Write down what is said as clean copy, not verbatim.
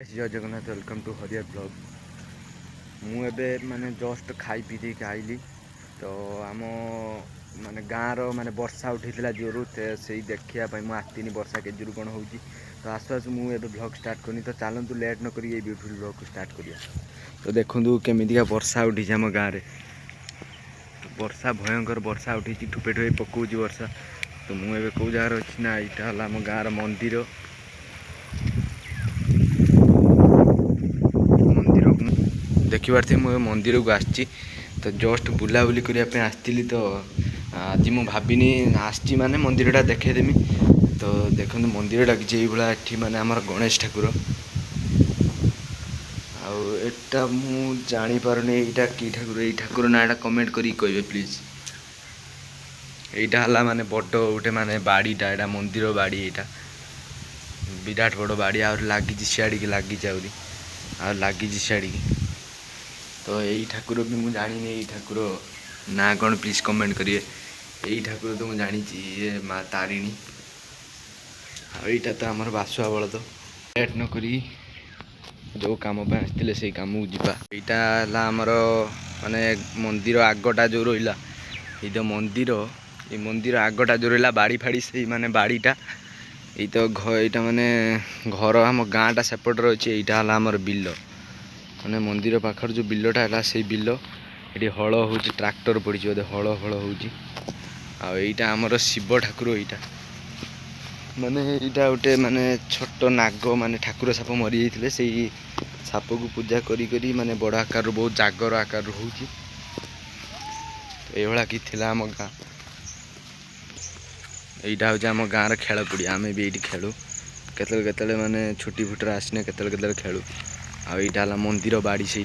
जय Jagannath welcome to हरियर blog. मुझे माने जस्ट खाई पी देके आइली तो आम माने गाँव माने वर्षा उठेगा जोरू से देखापी मुझे आसतीनि वर्षा के जोर कौन हो तो आसु आसु मुझे ब्लॉग स्टार्ट करनी तो चलतु लेट न करी ब्यूटीफुल ब्लॉग को स्टार्ट करिया। तो देखु केमिका वर्षा उठी आम गाँव में वर्षा भयंकर वर्षा उठी ठुपे ठुपे पकाउछ वर्षा। तो मुझे कौ जगार अच्छी ना यहाँ है आम गाँव मंदिर देखी पारे मुझे मंदिर को आसी तो जस्ट बुलाबुली करने आसती तो आज मु भाविनी आसची माने मंदिरटा देखेदेमी। तो देखो मंदिरटा कि भाई माने आमर गणेश ठाकुर आटा मुझापारे यहाँ कि ठाकुर ये ठाकुर नाटा कमेंट करी कहे प्लीज। यहाँ है माने बड़ गोटे माने बाड़ीटा यहाँ मंदिर बाड़ी यहाँ विराट बड़ बाड़ी आ लगी सियाड़ी की लगी लगी सियाड़ी की। तो यही ठाकुर भी मुझे जानी यही ठाकुर ना कौन प्लीज कमेंट करिए। यही ठाकुर तो मुझे जानी ये माँ तारिणी आईटा तो आमर बासुआ बल तो लेट न करी जो कम आसते से कम को जीवा। यहाँ है आमर माने मंदिर आगटा जो रहा ये तो मंदिर ये मंदिर आगटा जो रहा बाड़ी फाड़ी से माने बाड़ीटा ये तो यहाँ माने घर आम गाँटा सेपट अच्छे यहाँ है आमर बिल माने मंदिर पाखर जो बिलटा है से बिल ये हल हो ट्रैक्टर पड़ी बोधे हल हल होटा आमर शिव ठाकुर यहाँ माने यहाँ गोटे माने छोट नाग माने ठाकुर साप मरी जाते से साप को पूजा करी करी माने बड़ आकार बहुत जागर आकार हो कि आम गाँ यहाँ हूँ आम गाँव खेल पड़िया आम भी ये खेलु केतले माने छुट्टी फुटर आसने केतले खेलु। आ यहाँ है मंदिर बाड़ी से